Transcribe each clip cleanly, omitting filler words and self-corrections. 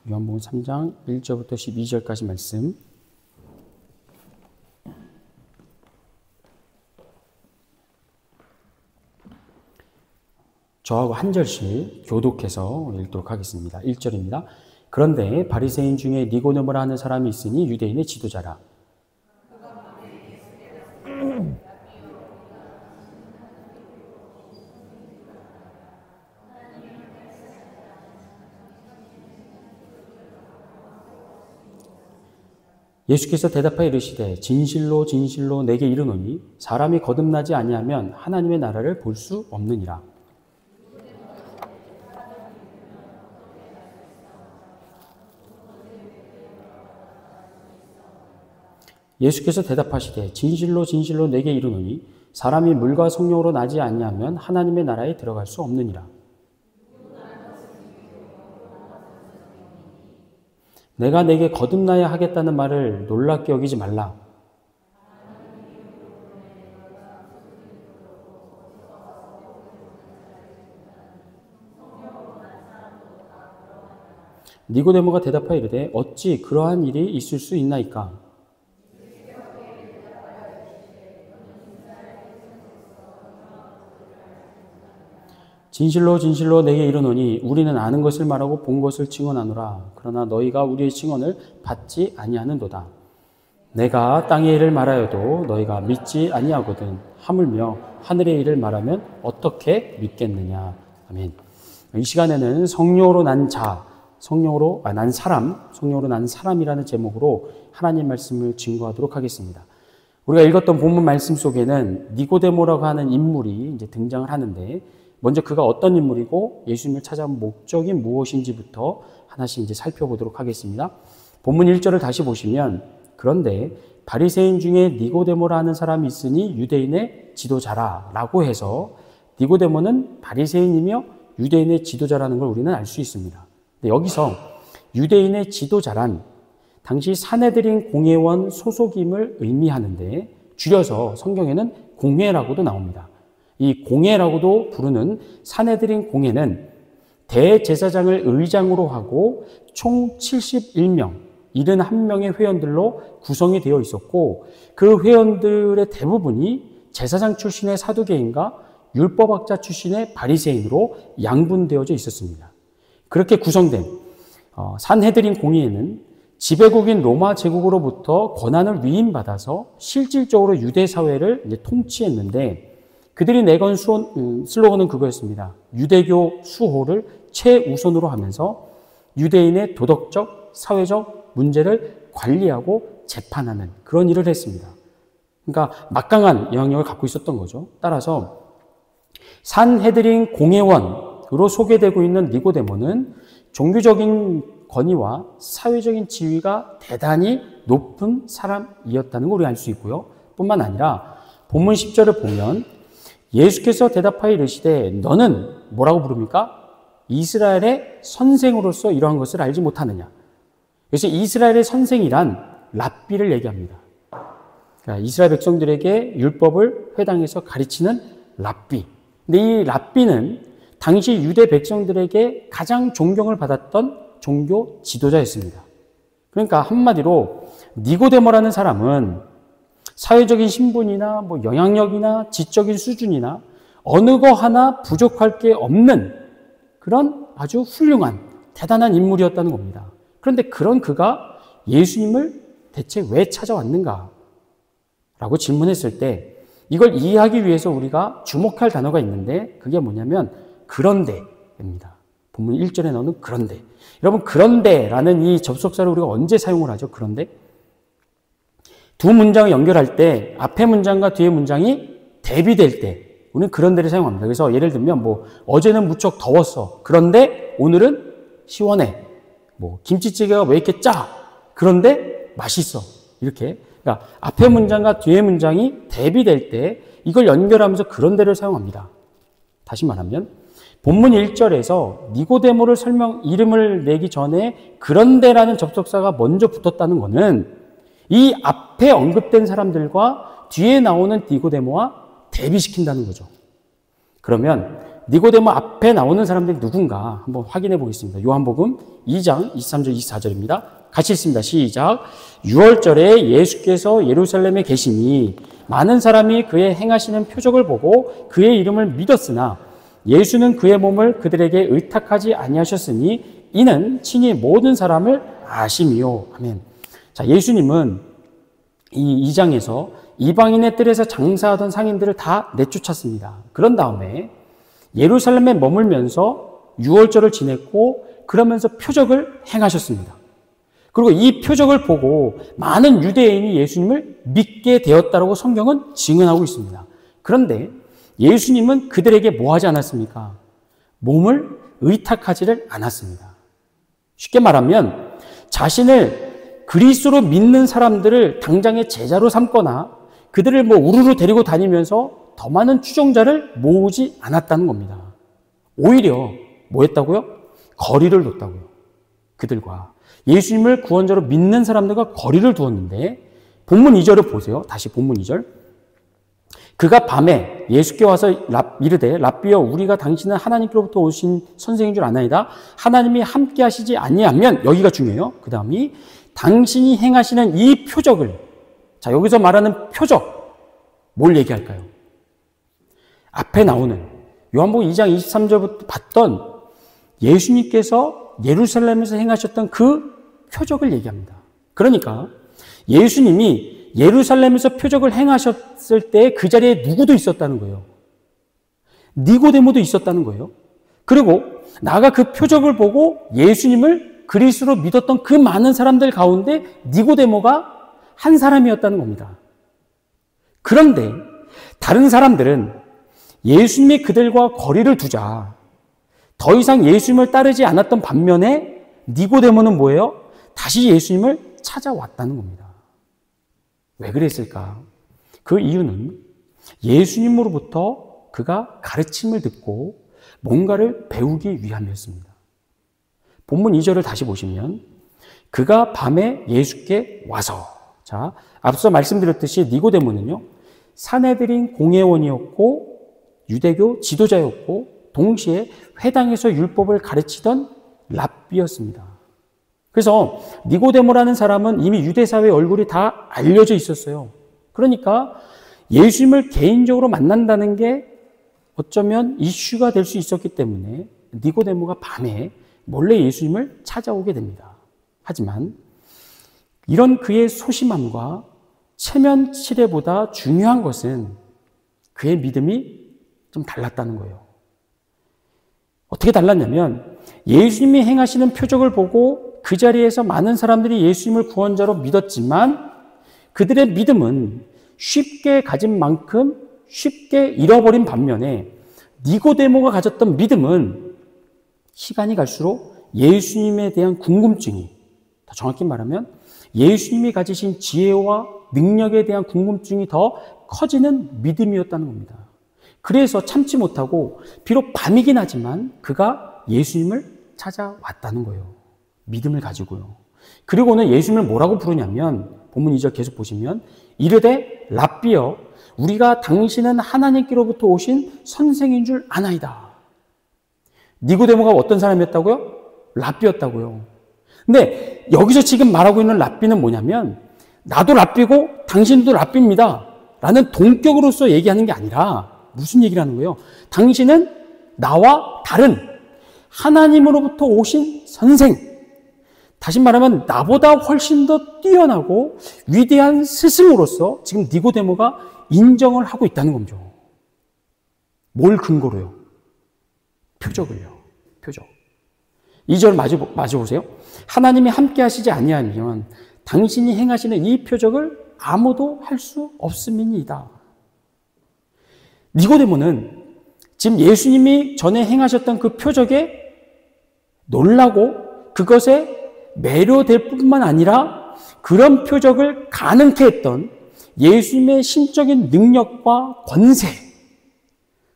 요한복음 3장 1절부터 12절까지 말씀. 저하고 한 절씩 교독해서 읽도록 하겠습니다. 1절입니다. 그런데 바리새인 중에 니고데모라 하는 사람이 있으니 유대인의 지도자라. 예수께서 대답하여 이르시되 진실로 진실로 내게 이르노니 사람이 거듭나지 아니하면 하나님의 나라를 볼 수 없느니라. 예수께서 대답하시되 진실로 진실로 내게 이르노니 사람이 물과 성령으로 나지 아니하면 하나님의 나라에 들어갈 수 없느니라. 내가 내게 거듭나야 하겠다는 말을 놀랍게 여기지 말라. 니고데모가 대답하여 이르되 어찌 그러한 일이 있을 수 있나이까? 진실로 진실로 내게 이르노니 우리는 아는 것을 말하고 본 것을 증언하노라. 그러나 너희가 우리의 증언을 받지 아니하는도다. 내가 땅의 일을 말하여도 너희가 믿지 아니하거든. 하물며 하늘의 일을 말하면 어떻게 믿겠느냐. 아멘. 이 시간에는 성령으로 난 자, 성령으로 난 사람이라는 제목으로 하나님 말씀을 증거하도록 하겠습니다. 우리가 읽었던 본문 말씀 속에는 니고데모라고 하는 인물이 이제 등장을 하는데, 먼저 그가 어떤 인물이고 예수님을 찾아온 목적이 무엇인지부터 하나씩 이제 살펴보도록 하겠습니다. 본문 1절을 다시 보시면, 그런데 바리새인 중에 니고데모라 하는 사람이 있으니 유대인의 지도자라 라고 해서 니고데모는 바리새인이며 유대인의 지도자라는 걸 우리는 알 수 있습니다. 근데 여기서 유대인의 지도자란 당시 사내들인 공회원 소속임을 의미하는데, 줄여서 성경에는 공회라고도 나옵니다. 이 공회라고도 부르는 사내들인 공회는 대제사장을 의장으로 하고 총 71명, 71명의 회원들로 구성이 되어 있었고, 그 회원들의 대부분이 제사장 출신의 사두개인과 율법학자 출신의 바리새인으로 양분되어져 있었습니다. 그렇게 구성된 산헤드린 공회에는 지배국인 로마 제국으로부터 권한을 위임받아서 실질적으로 유대 사회를 이제 통치했는데, 그들이 내건 슬로건은 그거였습니다. 유대교 수호를 최우선으로 하면서 유대인의 도덕적, 사회적 문제를 관리하고 재판하는 그런 일을 했습니다. 그러니까 막강한 영향력을 갖고 있었던 거죠. 따라서 산헤드린 공회원으로 소개되고 있는 니고데모는 종교적인 권위와 사회적인 지위가 대단히 높은 사람이었다는 걸 우리가 알 수 있고요. 뿐만 아니라 본문 10절을 보면 예수께서 대답하여 이르시되 너는 뭐라고 부릅니까? 이스라엘의 선생으로서 이러한 것을 알지 못하느냐. 그래서 이스라엘의 선생이란 랍비를 얘기합니다. 그러니까 이스라엘 백성들에게 율법을 회당에서 가르치는 랍비. 근데 이 랍비는 당시 유대 백성들에게 가장 존경을 받았던 종교 지도자였습니다. 그러니까 한마디로 니고데모라는 사람은 사회적인 신분이나 영향력이나 지적인 수준이나 어느 거 하나 부족할 게 없는 그런 아주 훌륭한 대단한 인물이었다는 겁니다. 그런데 그런 그가 예수님을 대체 왜 찾아왔는가? 라고 질문했을 때 이걸 이해하기 위해서 우리가 주목할 단어가 있는데, 그게 뭐냐면 그런데입니다. 본문 1절에 나오는 그런데. 여러분, 그런데라는 이 접속사를 우리가 언제 사용을 하죠? 그런데? 두 문장을 연결할 때 앞에 문장과 뒤에 문장이 대비될 때 우리는 그런데를 사용합니다. 그래서 예를 들면 어제는 무척 더웠어. 그런데 오늘은 시원해. 김치찌개가 왜 이렇게 짜? 그런데 맛있어. 이렇게. 그러니까 앞에 문장과 뒤에 문장이 대비될 때 이걸 연결하면서 그런데를 사용합니다. 다시 말하면 본문 1절에서 니고데모를 이름을 내기 전에 그런데라는 접속사가 먼저 붙었다는 것은 이 앞에 언급된 사람들과 뒤에 나오는 니고데모와 대비시킨다는 거죠. 그러면 니고데모 앞에 나오는 사람들이 누군가 한번 확인해 보겠습니다. 요한복음 2장 23절 24절입니다. 같이 읽습니다. 시작. 6월절에 예수께서 예루살렘에 계시니 많은 사람이 그의 행하시는 표적을 보고 그의 이름을 믿었으나 예수는 그의 몸을 그들에게 의탁하지 아니하셨으니 이는 친히 모든 사람을 아심이요. 아멘. 자, 예수님은 이 2장에서 이방인의 뜰에서 장사하던 상인들을 다 내쫓았습니다. 그런 다음에 예루살렘에 머물면서 6월절을 지냈고 그러면서 표적을 행하셨습니다. 그리고 이 표적을 보고 많은 유대인이 예수님을 믿게 되었다고 성경은 증언하고 있습니다. 그런데 예수님은 그들에게 뭐 하지 않았습니까? 몸을 의탁하지를 않았습니다. 쉽게 말하면 자신을 그리스도로 믿는 사람들을 당장의 제자로 삼거나 그들을 우르르 데리고 다니면서 더 많은 추종자를 모으지 않았다는 겁니다. 오히려 뭐 했다고요? 거리를 뒀다고요. 그들과 예수님을 구원자로 믿는 사람들과 거리를 두었는데 본문 2절을 보세요. 다시 본문 2절. 그가 밤에 예수께 와서 이르되 랍비여 우리가 당신은 하나님께로부터 오신 선생인 줄 아나이다. 하나님이 함께 하시지 아니하면, 여기가 중요해요. 그 다음이 당신이 행하시는 이 표적을, 자, 여기서 말하는 표적, 뭘 얘기할까요? 앞에 나오는 요한복음 2장 23절부터 봤던 예수님께서 예루살렘에서 행하셨던 그 표적을 얘기합니다. 그러니까 예수님이 예루살렘에서 표적을 행하셨을 때 그 자리에 누구도 있었다는 거예요. 니고데모도 있었다는 거예요. 그리고 나아가 그 표적을 보고 예수님을 그리스도로 믿었던 그 많은 사람들 가운데 니고데모가 한 사람이었다는 겁니다. 그런데 다른 사람들은 예수님이 그들과 거리를 두자 더 이상 예수님을 따르지 않았던 반면에 니고데모는 뭐예요? 다시 예수님을 찾아왔다는 겁니다. 왜 그랬을까? 그 이유는 예수님으로부터 그가 가르침을 듣고 뭔가를 배우기 위함이었습니다. 본문 2절을 다시 보시면 그가 밤에 예수께 와서, 자, 앞서 말씀드렸듯이 니고데모는요, 사내들인 공회원이었고 유대교 지도자였고 동시에 회당에서 율법을 가르치던 랍비였습니다. 그래서 니고데모라는 사람은 이미 유대사회의 얼굴이 다 알려져 있었어요. 그러니까 예수님을 개인적으로 만난다는 게 어쩌면 이슈가 될 수 있었기 때문에 니고데모가 밤에 몰래 예수님을 찾아오게 됩니다. 하지만 이런 그의 소심함과 체면 치레보다 중요한 것은 그의 믿음이 좀 달랐다는 거예요. 어떻게 달랐냐면 예수님이 행하시는 표적을 보고 그 자리에서 많은 사람들이 예수님을 구원자로 믿었지만 그들의 믿음은 쉽게 가진 만큼 쉽게 잃어버린 반면에 니고데모가 가졌던 믿음은 시간이 갈수록 예수님에 대한 궁금증이, 더 정확히 말하면 예수님이 가지신 지혜와 능력에 대한 궁금증이 더 커지는 믿음이었다는 겁니다. 그래서 참지 못하고 비록 밤이긴 하지만 그가 예수님을 찾아왔다는 거예요. 믿음을 가지고요. 그리고는 예수님을 뭐라고 부르냐면 본문 2절 계속 보시면 이르되 랍비여 우리가 당신은 하나님께로부터 오신 선생인 줄 아나이다. 니고데모가 어떤 사람이었다고요? 랍비였다고요. 근데 여기서 지금 말하고 있는 랍비는 뭐냐면 나도 랍비고 당신도 랍비입니다 라는 동격으로서 얘기하는 게 아니라 무슨 얘기를 하는 거예요? 당신은 나와 다른 하나님으로부터 오신 선생, 다시 말하면 나보다 훨씬 더 뛰어나고 위대한 스승으로서 지금 니고데모가 인정을 하고 있다는 거죠. 뭘 근거로요? 표적을요. 표적. 2절 마저 보세요. 하나님이 함께 하시지 아니하면 당신이 행하시는 이 표적을 아무도 할 수 없음이니이다. 니고데모는 지금 예수님이 전에 행하셨던 그 표적에 놀라고 그것에 매료될 뿐만 아니라 그런 표적을 가능케 했던 예수님의 신적인 능력과 권세,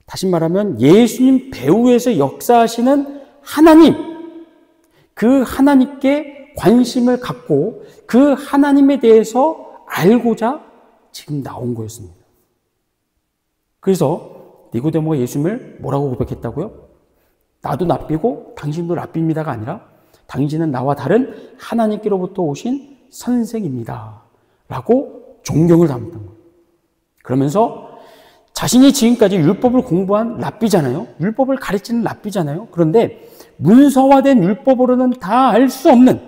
다시 말하면 예수님 배후에서 역사하시는 하나님, 그 하나님께 관심을 갖고 그 하나님에 대해서 알고자 지금 나온 거였습니다. 그래서 니고데모가 예수님을 뭐라고 고백했다고요? 나도 랍비고 당신도 랍비입니다가 아니라 당신은 나와 다른 하나님께로부터 오신 선생입니다. 라고 존경을 담았던 거예요. 그러면서 자신이 지금까지 율법을 공부한 랍비잖아요. 율법을 가르치는 랍비잖아요. 그런데 문서화된 율법으로는 다 알 수 없는,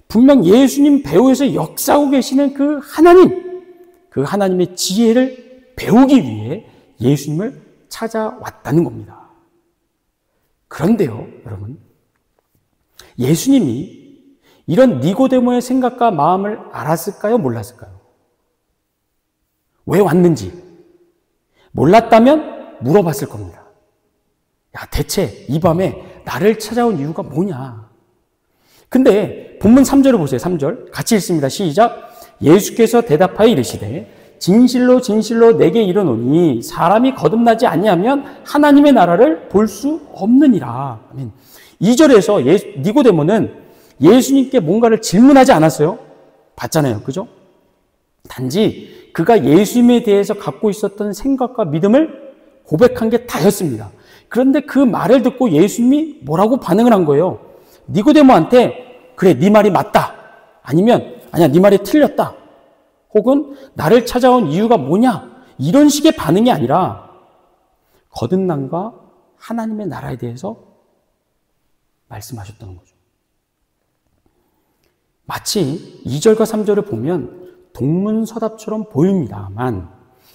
분명 예수님 배후에서 역사하고 계시는 그 하나님의 지혜를 배우기 위해 예수님을 찾아왔다는 겁니다. 그런데요, 여러분, 예수님이 이런 니고데모의 생각과 마음을 알았을까요? 몰랐을까요? 왜 왔는지 몰랐다면 물어봤을 겁니다. 야, 대체 이 밤에 나를 찾아온 이유가 뭐냐? 근데 본문 3절을 보세요. 3절 같이 읽습니다. 시작. 예수께서 대답하여 이르시되 진실로 진실로 내게 이르노니 사람이 거듭나지 아니하면 하나님의 나라를 볼 수 없느니라. 아멘. 2절에서 니고데모는 예수님께 뭔가를 질문하지 않았어요. 봤잖아요. 그죠? 단지 그가 예수님에 대해서 갖고 있었던 생각과 믿음을 고백한 게 다였습니다. 그런데 그 말을 듣고 예수님이 뭐라고 반응을 한 거예요? 니고데모한테 그래, 네 말이 맞다. 아니면 아니야, 네 말이 틀렸다. 혹은 나를 찾아온 이유가 뭐냐? 이런 식의 반응이 아니라 거듭남과 하나님의 나라에 대해서 말씀하셨다는 거죠. 마치 2절과 3절을 보면 동문서답처럼 보입니다만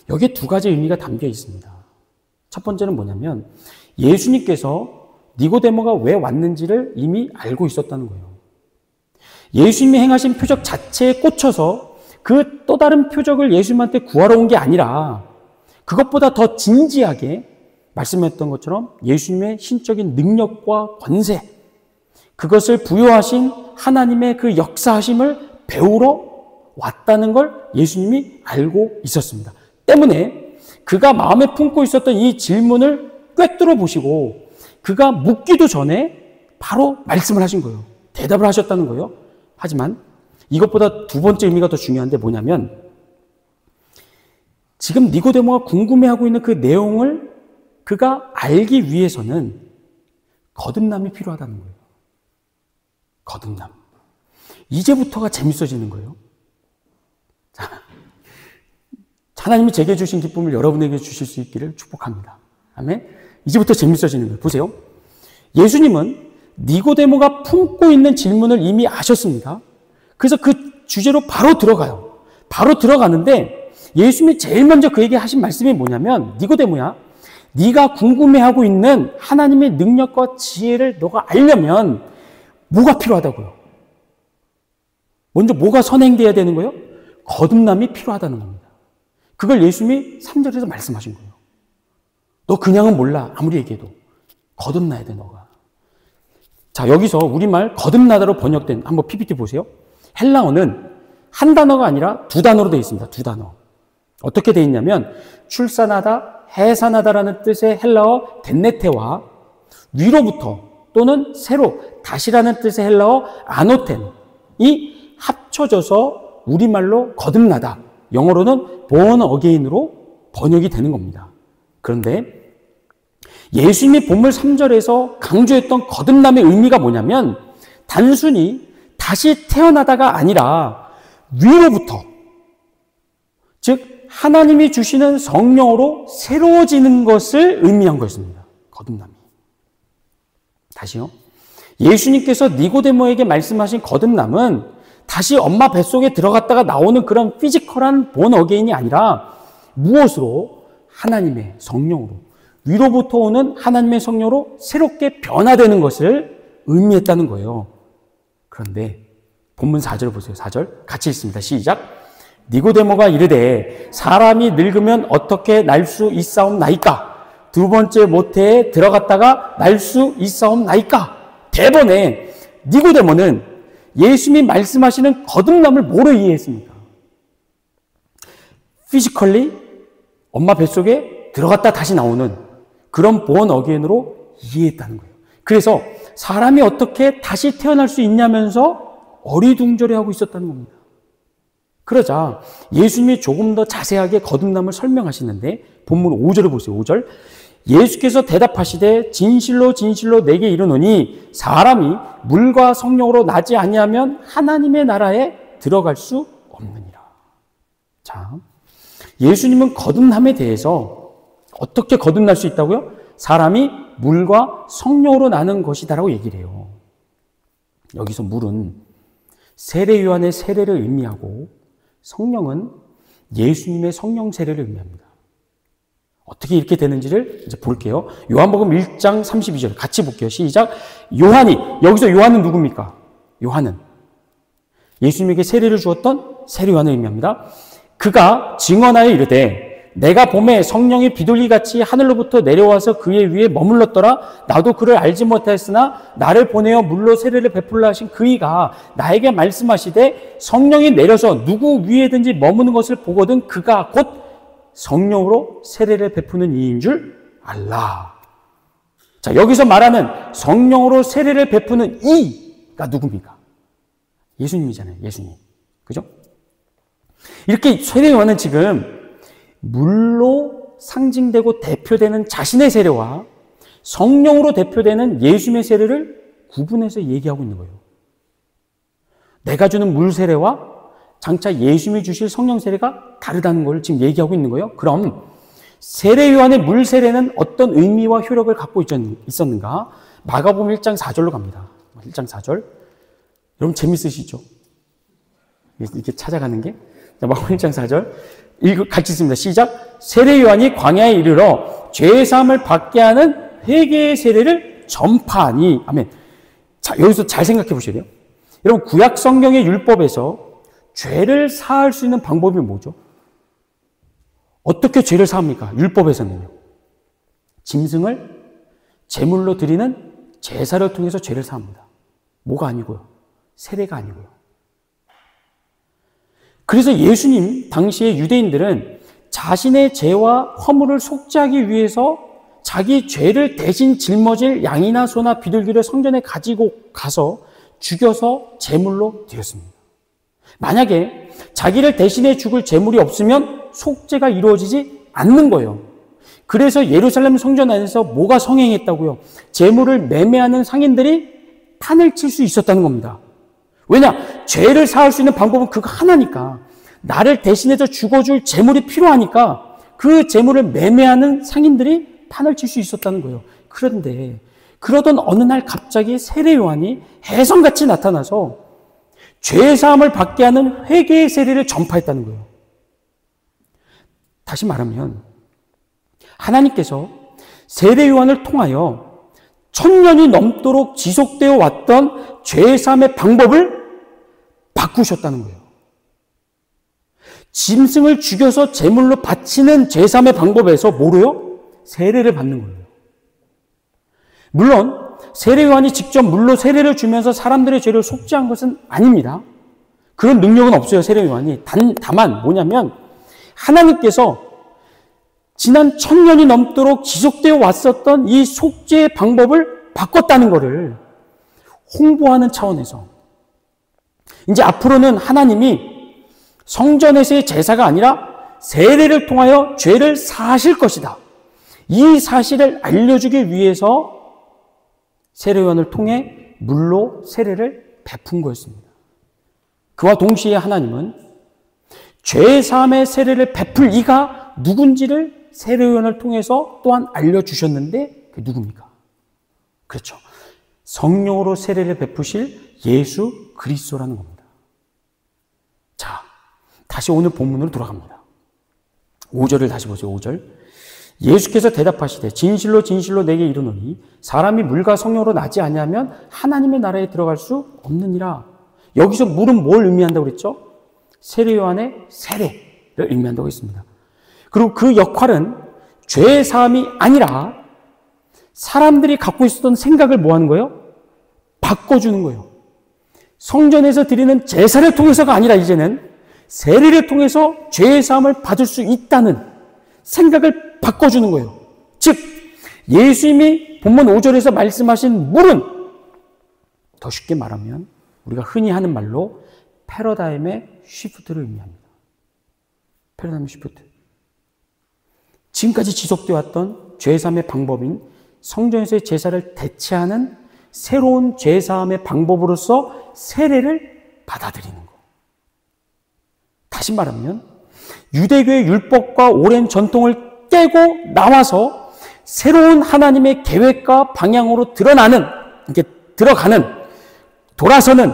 여기에 두 가지 의미가 담겨 있습니다. 첫 번째는 뭐냐면 예수님께서 니고데모가 왜 왔는지를 이미 알고 있었다는 거예요. 예수님이 행하신 표적 자체에 꽂혀서 그 또 다른 표적을 예수님한테 구하러 온 게 아니라 그것보다 더 진지하게 말씀했던 것처럼 예수님의 신적인 능력과 권세, 그것을 부여하신 하나님의 그 역사하심을 배우러 왔다는 걸 예수님이 알고 있었습니다. 때문에 그가 마음에 품고 있었던 이 질문을 꿰뚫어 보시고 그가 묻기도 전에 바로 말씀을 하신 거예요. 대답을 하셨다는 거예요. 하지만 이것보다 두 번째 의미가 더 중요한데 뭐냐면 지금 니고데모가 궁금해하고 있는 그 내용을 그가 알기 위해서는 거듭남이 필요하다는 거예요. 거듭남. 이제부터가 재밌어지는 거예요. 자, 하나님이 제게 주신 기쁨을 여러분에게 주실 수 있기를 축복합니다. 아멘. 이제부터 재밌어지는 거예요. 보세요. 예수님은 니고데모가 품고 있는 질문을 이미 아셨습니다. 그래서 그 주제로 바로 들어가요. 바로 들어가는데 예수님이 제일 먼저 그에게 하신 말씀이 뭐냐면 니고데모야, 네가 궁금해하고 있는 하나님의 능력과 지혜를 너가 알려면 뭐가 필요하다고요? 먼저 뭐가 선행돼야 되는 거예요? 거듭남이 필요하다는 겁니다. 그걸 예수님이 3절에서 말씀하신 거예요. 너 그냥은 몰라. 아무리 얘기해도. 거듭나야 돼, 너가. 자, 여기서 우리말 거듭나다로 번역된 한번 PPT 보세요. 헬라어는 한 단어가 아니라 두 단어로 되어 있습니다. 두 단어. 어떻게 되어 있냐면 출산하다, 해산하다라는 뜻의 헬라어 덴네테와 위로부터 또는 새로, 다시라는 뜻의 헬라어 아노텐이 합쳐져서 우리말로 거듭나다, 영어로는 born again으로 번역이 되는 겁니다. 그런데 예수님이 본문 3절에서 강조했던 거듭남의 의미가 뭐냐면 단순히 다시 태어나다가 아니라 위로부터, 즉 하나님이 주시는 성령으로 새로워지는 것을 의미한 것입니다. 거듭남이. 다시요. 예수님께서 니고데모에게 말씀하신 거듭남은 다시 엄마 뱃속에 들어갔다가 나오는 그런 피지컬한 본 어게인이 아니라 무엇으로? 하나님의 성령으로, 위로부터 오는 하나님의 성령으로 새롭게 변화되는 것을 의미했다는 거예요. 그런데 본문 4절 보세요. 4절 같이 읽습니다. 시작. 니고데모가 이르되 사람이 늙으면 어떻게 날 수 있사옵나이까? 두 번째 모태에 들어갔다가 날 수 있사옵나이까? 대번에 니고데모는 예수님이 말씀하시는 거듭남을 뭐로 이해했습니까? 피지컬리 엄마 뱃속에 들어갔다 다시 나오는 그런 born again으로 이해했다는 거예요. 그래서 사람이 어떻게 다시 태어날 수 있냐면서 어리둥절해하고 있었다는 겁니다. 그러자 예수님이 조금 더 자세하게 거듭남을 설명하시는데 본문 5절을 보세요. 5절. 예수께서 대답하시되 진실로 진실로 내게 이르노니 사람이 물과 성령으로 나지 아니하면 하나님의 나라에 들어갈 수 없느니라. 자, 예수님은 거듭남에 대해서 어떻게 거듭날 수 있다고요? 사람이 물과 성령으로 나는 것이다라고 얘기를 해요. 여기서 물은 세례 요한의 세례를 의미하고 성령은 예수님의 성령 세례를 의미합니다. 어떻게 이렇게 되는지를 이제 볼게요. 요한복음 1장 32절 같이 볼게요. 시작. 요한이, 여기서 요한은 누굽니까? 요한은 예수님에게 세례를 주었던 세례 요한을 의미합니다. 그가 증언하여 이르되 내가 봄에 성령이 비둘기같이 하늘로부터 내려와서 그의 위에 머물렀더라. 나도 그를 알지 못하였으나 나를 보내어 물로 세례를 베풀라 하신 그이가 나에게 말씀하시되 성령이 내려서 누구 위에든지 머무는 것을 보거든 그가 곧 성령으로 세례를 베푸는 이인 줄 알라. 자, 여기서 말하는 성령으로 세례를 베푸는 이가 누굽니까? 예수님이잖아요. 예수님. 그죠? 이렇게 세례 요한은 지금 물로 상징되고 대표되는 자신의 세례와 성령으로 대표되는 예수님의 세례를 구분해서 얘기하고 있는 거예요. 내가 주는 물 세례와 장차 예수님이 주실 성령 세례가 다르다는 걸 지금 얘기하고 있는 거예요. 그럼 세례 요한의 물 세례는 어떤 의미와 효력을 갖고 있었는가? 마가복음 1장 4절로 갑니다. 1장 4절. 여러분 재밌으시죠? 이렇게 찾아가는 게. 마가복음 1장 4절. 같이 읽습니다. 시작. 세례 요한이 광야에 이르러 죄 사함을 받게 하는 회개의 세례를 전파하니. 아멘. 자, 여기서 잘 생각해 보셔야 돼요. 여러분 구약 성경의 율법에서 죄를 사할 수 있는 방법이 뭐죠? 어떻게 죄를 사합니까? 율법에서는요. 짐승을 제물로 드리는 제사를 통해서 죄를 사합니다. 뭐가 아니고요. 세례가 아니고요. 그래서 예수님 당시의 유대인들은 자신의 죄와 허물을 속죄하기 위해서 자기 죄를 대신 짊어질 양이나 소나 비둘기를 성전에 가지고 가서 죽여서 제물로 드렸습니다. 만약에 자기를 대신해 죽을 제물이 없으면 속죄가 이루어지지 않는 거예요. 그래서 예루살렘 성전 안에서 뭐가 성행했다고요? 제물을 매매하는 상인들이 판을 칠 수 있었다는 겁니다. 왜냐? 죄를 사할 수 있는 방법은 그거 하나니까. 나를 대신해서 죽어줄 제물이 필요하니까 그 제물을 매매하는 상인들이 판을 칠 수 있었다는 거예요. 그런데 그러던 어느 날 갑자기 세례 요한이 혜성같이 나타나서 죄사함을 받게 하는 회개의 세례를 전파했다는 거예요. 다시 말하면 하나님께서 세례 요한을 통하여 1000년이 넘도록 지속되어 왔던 죄사함의 방법을 바꾸셨다는 거예요. 짐승을 죽여서 제물로 바치는 죄사함의 방법에서 뭐로요? 세례를 받는 거예요. 물론 세례 요한이 직접 물로 세례를 주면서 사람들의 죄를 속죄한 것은 아닙니다. 그런 능력은 없어요. 세례 요한이. 다만 뭐냐면 하나님께서 지난 1000년이 넘도록 지속되어 왔었던 이 속죄의 방법을 바꿨다는 것을 홍보하는 차원에서 이제 앞으로는 하나님이 성전에서의 제사가 아니라 세례를 통하여 죄를 사하실 것이다. 이 사실을 알려주기 위해서 세례 요한을 통해 물로 세례를 베푼 거였습니다. 그와 동시에 하나님은 죄 사함의 세례를 베풀 이가 누군지를 세례 요한을 통해서 또한 알려주셨는데 그게 누굽니까? 그렇죠. 성령으로 세례를 베푸실 예수 그리스도라는 겁니다. 자, 다시 오늘 본문으로 돌아갑니다. 5절을 다시 보세요. 5절. 예수께서 대답하시되 진실로 진실로 내게 이르노니 사람이 물과 성령으로 나지 아니하면 하나님의 나라에 들어갈 수 없느니라. 여기서 물은 뭘 의미한다고 그랬죠? 세례 요한의 세례를 의미한다고 했습니다. 그리고 그 역할은 죄 사함이 아니라 사람들이 갖고 있었던 생각을 뭐 하는 거예요? 바꿔주는 거예요. 성전에서 드리는 제사를 통해서가 아니라 이제는 세례를 통해서 죄 사함을 받을 수 있다는 생각을 바꿔주는 거예요. 즉 예수님이 본문 5절에서 말씀하신 물은 더 쉽게 말하면 우리가 흔히 하는 말로 패러다임의 시프트를 의미합니다. 패러다임 시프트. 지금까지 지속되어 왔던 죄사함의 방법인 성전에서의 제사를 대체하는 새로운 죄사함의 방법으로서 세례를 받아들이는 것. 다시 말하면 유대교의 율법과 오랜 전통을 깨고 나와서 새로운 하나님의 계획과 방향으로 들어가는, 돌아서는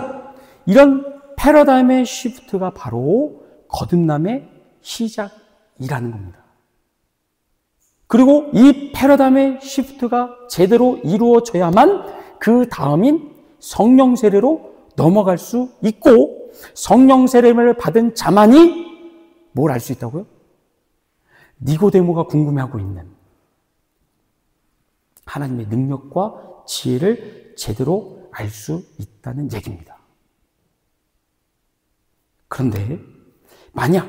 이런 패러다임의 시프트가 바로 거듭남의 시작이라는 겁니다. 그리고 이 패러다임의 시프트가 제대로 이루어져야만 그 다음인 성령 세례로 넘어갈 수 있고, 성령 세례를 받은 자만이 뭘 알 수 있다고요? 니고데모가 궁금해하고 있는 하나님의 능력과 지혜를 제대로 알 수 있다는 얘기입니다. 그런데 만약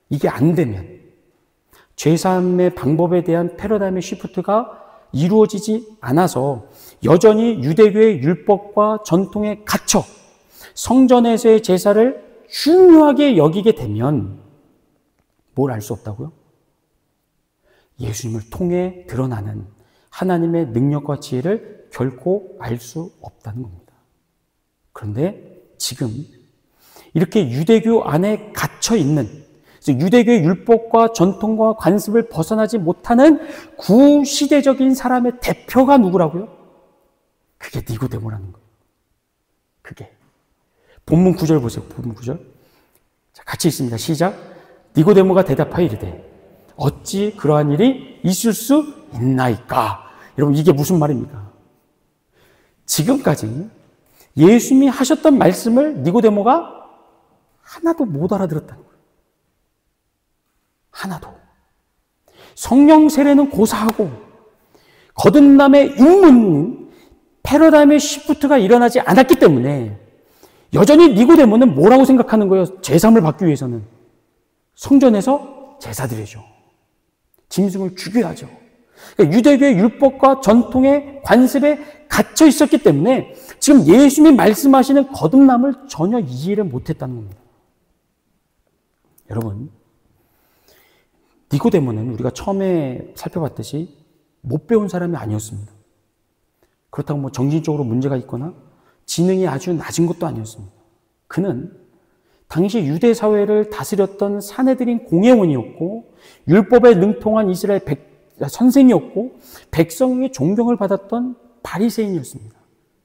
이게 안 되면, 죄사함의 방법에 대한 패러다임의 시프트가 이루어지지 않아서 여전히 유대교의 율법과 전통에 갇혀 성전에서의 제사를 중요하게 여기게 되면 뭘 알 수 없다고요? 예수님을 통해 드러나는 하나님의 능력과 지혜를 결코 알 수 없다는 겁니다. 그런데 지금 이렇게 유대교 안에 갇혀 있는, 유대교의 율법과 전통과 관습을 벗어나지 못하는 구시대적인 사람의 대표가 누구라고요? 그게 니고데모라는 거예요. 그게. 본문 9절 보세요. 본문 9절. 자, 같이 있습니다. 시작. 니고데모가 대답하여 이르되 어찌 그러한 일이 있을 수 있나이까? 여러분, 이게 무슨 말입니까? 지금까지 예수님이 하셨던 말씀을 니고데모가 하나도 못 알아들었다는 거예요. 하나도. 성령 세례는 고사하고 거듭남의 입문, 패러다임의 시프트가 일어나지 않았기 때문에 여전히 니고데모는 뭐라고 생각하는 거예요? 제사함을 받기 위해서는 성전에서 제사 드려야죠. 짐승을 죽여야죠. 그러니까 유대교의 율법과 전통의 관습에 갇혀 있었기 때문에 지금 예수님이 말씀하시는 거듭남을 전혀 이해를 못했다는 겁니다. 여러분, 니고데모는 우리가 처음에 살펴봤듯이 못 배운 사람이 아니었습니다. 그렇다고 뭐 정신적으로 문제가 있거나 지능이 아주 낮은 것도 아니었습니다. 그는 당시 유대 사회를 다스렸던 사내들인 공회원이었고 율법에 능통한 이스라엘 선생이었고 백성의 존경을 받았던 바리새인이었습니다.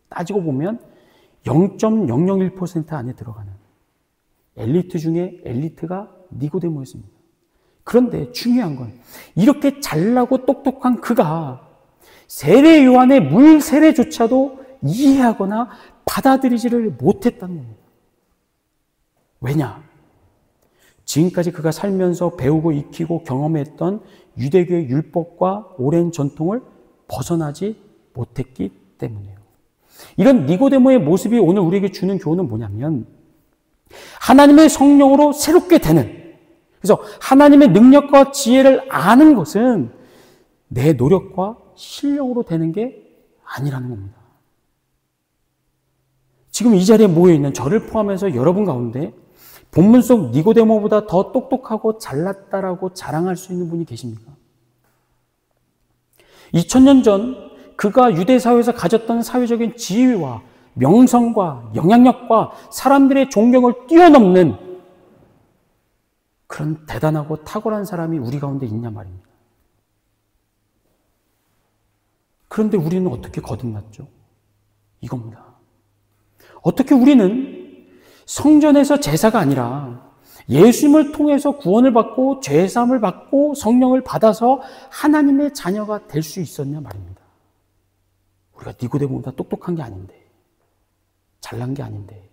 따지고 보면 0.001% 안에 들어가는 엘리트 중에 엘리트가 니고데모였습니다. 그런데 중요한 건 이렇게 잘나고 똑똑한 그가 세례 요한의 물 세례조차도 이해하거나 받아들이지를 못했다는 겁니다. 왜냐? 지금까지 그가 살면서 배우고 익히고 경험했던 유대교의 율법과 오랜 전통을 벗어나지 못했기 때문이에요. 이런 니고데모의 모습이 오늘 우리에게 주는 교훈은 뭐냐면 하나님의 성령으로 새롭게 되는, 그래서 하나님의 능력과 지혜를 아는 것은 내 노력과 실력으로 되는 게 아니라는 겁니다. 지금 이 자리에 모여있는 저를 포함해서 여러분 가운데 본문 속 니고데모보다 더 똑똑하고 잘났다라고 자랑할 수 있는 분이 계십니까? 2000년 전 그가 유대 사회에서 가졌던 사회적인 지위와 명성과 영향력과 사람들의 존경을 뛰어넘는 그런 대단하고 탁월한 사람이 우리 가운데 있냐 말입니다. 그런데 우리는 어떻게 거듭났죠? 이겁니다. 어떻게 우리는 성전에서 제사가 아니라 예수님을 통해서 구원을 받고 죄사함을 받고 성령을 받아서 하나님의 자녀가 될 수 있었냐 말입니다. 우리가 니고데모보다 똑똑한 게 아닌데, 잘난 게 아닌데.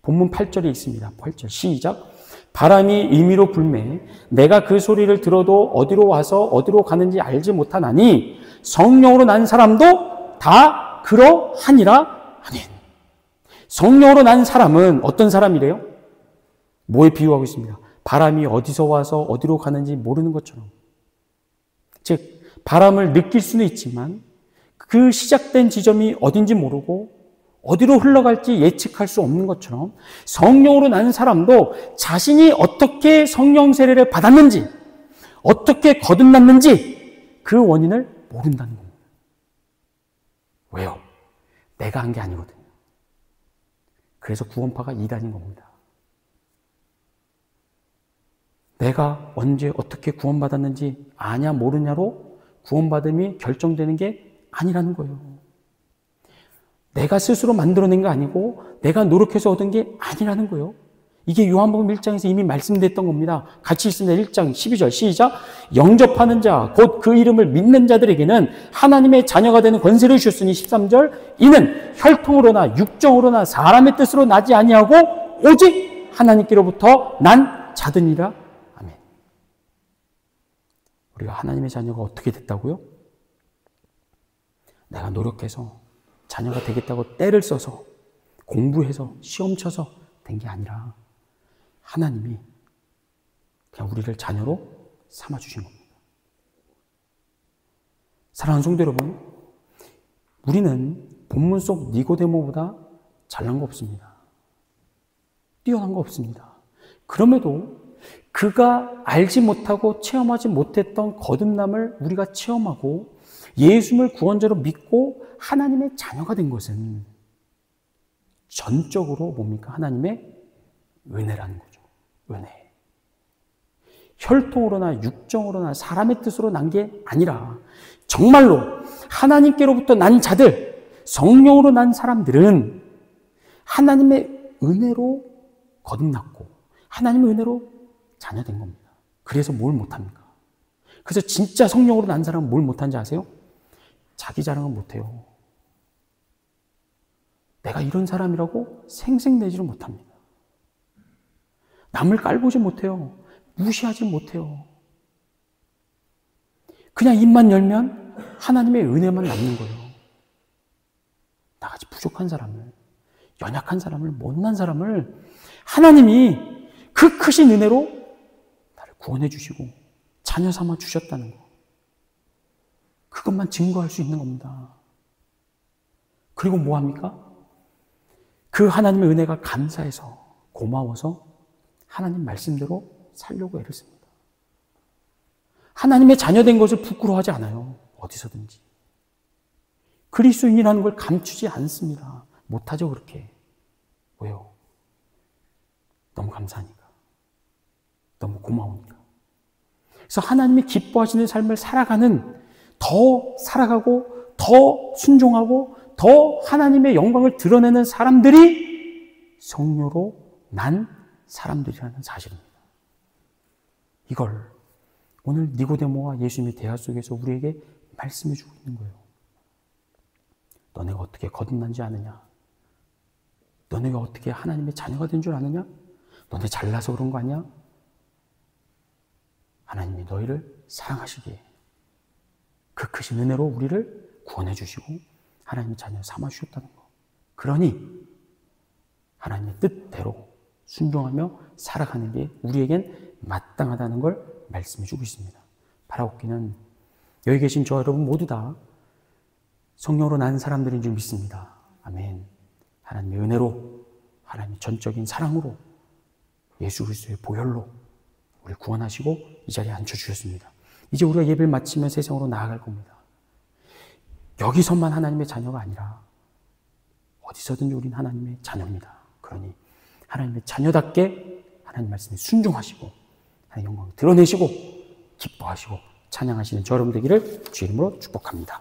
본문 8절에 있습니다. 8절 시작. 바람이 임의로 불매 내가 그 소리를 들어도 어디로 와서 어디로 가는지 알지 못하나니 성령으로 난 사람도 다 그러하니라. 아멘. 성령으로 난 사람은 어떤 사람이래요? 뭐에 비유하고 있습니다? 바람이 어디서 와서 어디로 가는지 모르는 것처럼. 즉 바람을 느낄 수는 있지만 그 시작된 지점이 어딘지 모르고 어디로 흘러갈지 예측할 수 없는 것처럼 성령으로 나는 사람도 자신이 어떻게 성령 세례를 받았는지, 어떻게 거듭났는지 그 원인을 모른다는 겁니다. 왜요? 내가 한 게 아니거든요. 그래서 구원파가 이단인 겁니다. 내가 언제 어떻게 구원받았는지 아냐 모르냐로 구원받음이 결정되는 게 아니라는 거예요. 내가 스스로 만들어낸 거 아니고 내가 노력해서 얻은 게 아니라는 거예요. 이게 요한복음 1장에서 이미 말씀됐던 겁니다. 같이 있습니다. 1장 12절 시작. 영접하는 자 곧 그 이름을 믿는 자들에게는 하나님의 자녀가 되는 권세를 주셨으니 13절 이는 혈통으로나 육정으로나 사람의 뜻으로 나지 아니하고 오직 하나님께로부터 난 자들이라. 아멘. 우리가 하나님의 자녀가 어떻게 됐다고요? 내가 노력해서 자녀가 되겠다고 때를 써서 공부해서 시험 쳐서 된 게 아니라 하나님이 그냥 우리를 자녀로 삼아주신 겁니다. 사랑하는 성도 여러분, 우리는 본문 속 니고데모보다 잘난 거 없습니다. 뛰어난 거 없습니다. 그럼에도 그가 알지 못하고 체험하지 못했던 거듭남을 우리가 체험하고 예수님을 구원자로 믿고 하나님의 자녀가 된 것은 전적으로 뭡니까? 하나님의 은혜라는 거죠. 은혜. 혈통으로나 육정으로나 사람의 뜻으로 난 게 아니라 정말로 하나님께로부터 난 자들, 성령으로 난 사람들은 하나님의 은혜로 거듭났고 하나님의 은혜로 자녀된 겁니다. 그래서 뭘 못합니까? 그래서 진짜 성령으로 난 사람은 뭘 못하는지 아세요? 자기 자랑은 못해요. 내가 이런 사람이라고 생색내지를 못합니다. 남을 깔보지 못해요. 무시하지 못해요. 그냥 입만 열면 하나님의 은혜만 남는 거예요. 나같이 부족한 사람을, 연약한 사람을, 못난 사람을 하나님이 그 크신 은혜로 나를 구원해 주시고 자녀 삼아 주셨다는 거. 그것만 증거할 수 있는 겁니다. 그리고 뭐 합니까? 그 하나님의 은혜가 감사해서 고마워서 하나님 말씀대로 살려고 애를 씁니다. 하나님의 자녀된 것을 부끄러워하지 않아요. 어디서든지. 그리스도인이라는 걸 감추지 않습니다. 못하죠, 그렇게. 왜요? 너무 감사하니까. 너무 고마우니까. 그래서 하나님이 기뻐하시는 삶을 살아가는, 더 살아가고 더 순종하고 더 하나님의 영광을 드러내는 사람들이 성녀로 난 사람들이라는 사실입니다. 이걸 오늘 니고데모와 예수님의 대화 속에서 우리에게 말씀해 주고 있는 거예요. 너네가 어떻게 거듭난지 아느냐? 너네가 어떻게 하나님의 자녀가 된 줄 아느냐? 너네 잘나서 그런 거 아니야? 하나님이 너희를 사랑하시기에 그 크신 은혜로 우리를 구원해 주시고 하나님의 자녀 삼아 주셨다는 거. 그러니 하나님의 뜻대로 순종하며 살아가는 게 우리에겐 마땅하다는 걸 말씀해 주고 있습니다. 바라옵기는 여기 계신 저 여러분 모두 다 성령으로 난 사람들인 줄 믿습니다. 아멘. 하나님의 은혜로, 하나님의 전적인 사랑으로, 예수 그리스도의 보혈로 우리를 구원하시고 이 자리에 앉혀주셨습니다. 이제 우리가 예배를 마치면 세상으로 나아갈 겁니다. 여기서만 하나님의 자녀가 아니라 어디서든지 우린 하나님의 자녀입니다. 그러니 하나님의 자녀답게 하나님 말씀에 순종하시고 하나님의 영광을 드러내시고 기뻐하시고 찬양하시는 저 여러분 되기를 주의 이름으로 축복합니다.